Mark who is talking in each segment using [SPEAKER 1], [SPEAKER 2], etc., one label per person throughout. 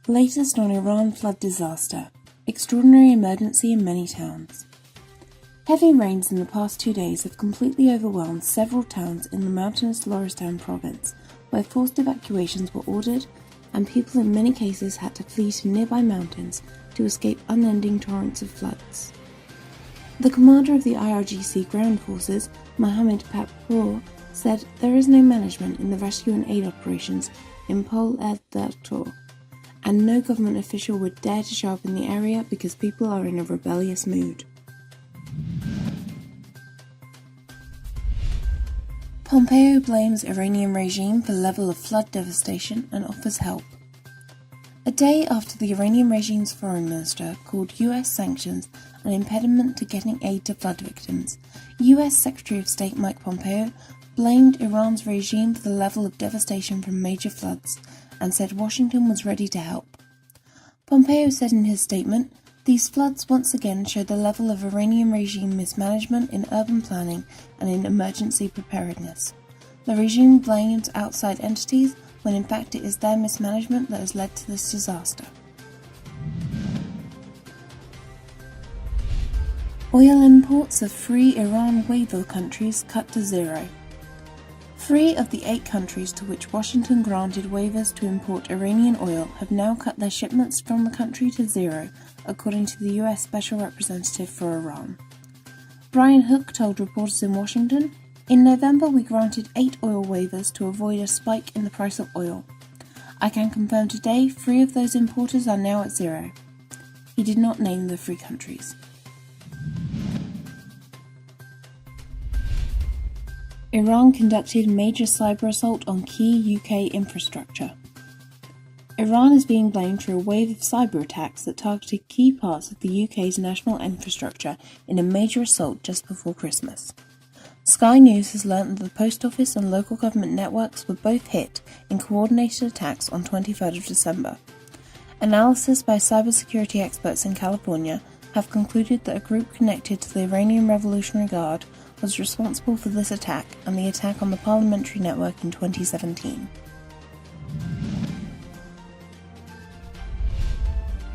[SPEAKER 1] Latest on Iran flood disaster. Extraordinary emergency in many towns. Heavy rains in the past 2 days have completely overwhelmed several towns in the mountainous Lorestan province, where forced evacuations were ordered and people in many cases had to flee to nearby mountains to escape unending torrents of floods. The commander of the IRGC ground forces, Mohammad Pakpoor, said there is no management in the rescue and aid operations in Pol-e-Dokhtar, and no government official would dare to show up in the area because people are in a rebellious mood. Pompeo blames Iranian regime for level of flood devastation and offers help. A day after the Iranian regime's foreign minister called US sanctions an impediment to getting aid to flood victims, US Secretary of State Mike Pompeo blamed Iran's regime for the level of devastation from major floods and said Washington was ready to help. Pompeo said in his statement, "These floods once again show the level of Iranian regime mismanagement in urban planning and in emergency preparedness. The regime blames outside entities when in fact it is their mismanagement that has led to this disaster." Oil imports of free Iran waiver countries cut to zero. 3 of the 8 countries to which Washington granted waivers to import Iranian oil have now cut their shipments from the country to zero, according to the US Special Representative for Iran. Brian Hook told reporters in Washington, "In November we granted 8 oil waivers to avoid a spike in the price of oil. I can confirm today 3 of those importers are now at zero." He did not name the 3 countries. Iran conducted major cyber assault on key UK infrastructure. Iran is being blamed for a wave of cyber attacks that targeted key parts of the UK's national infrastructure in a major assault just before Christmas. Sky News has learnt that the post office and local government networks were both hit in coordinated attacks on 23rd of December. Analysis by cybersecurity experts in California have concluded that a group connected to the Iranian Revolutionary Guard was responsible for this attack and the attack on the parliamentary network in 2017.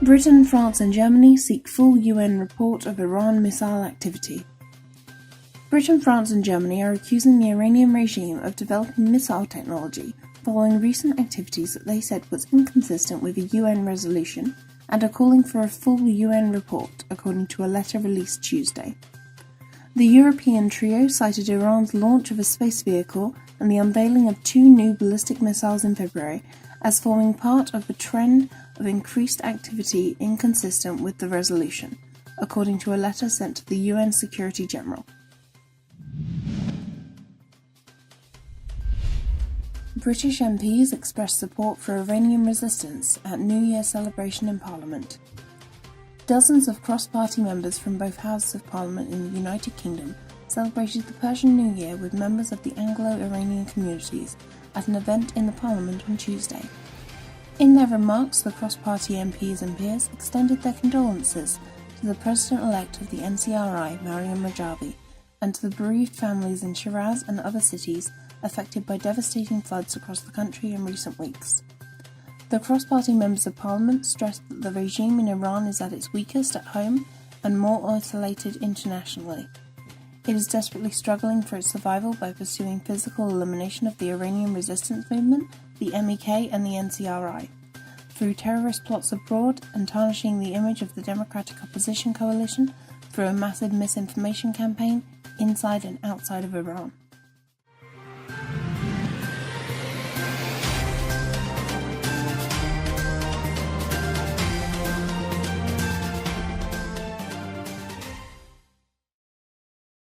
[SPEAKER 1] Britain, France and Germany seek full UN report of Iran missile activity. Britain, France and Germany are accusing the Iranian regime of developing missile technology following recent activities that they said was inconsistent with a UN resolution and are calling for a full UN report, according to a letter released Tuesday. The European trio cited Iran's launch of a space vehicle and the unveiling of 2 new ballistic missiles in February as forming part of a trend of increased activity inconsistent with the resolution, according to a letter sent to the UN Security General. British MPs expressed support for Iranian resistance at New Year celebration in Parliament. Dozens of cross-party members from both Houses of Parliament in the United Kingdom celebrated the Persian New Year with members of the Anglo-Iranian communities at an event in the Parliament on Tuesday. In their remarks, the cross-party MPs and peers extended their condolences to the President-elect of the NCRI, Maryam Rajavi, and to the bereaved families in Shiraz and other cities affected by devastating floods across the country in recent weeks. The cross-party members of Parliament stressed that the regime in Iran is at its weakest at home and more isolated internationally. It is desperately struggling for its survival by pursuing physical elimination of the Iranian resistance movement, the MEK and the NCRI, through terrorist plots abroad and tarnishing the image of the Democratic Opposition Coalition through a massive misinformation campaign inside and outside of Iran.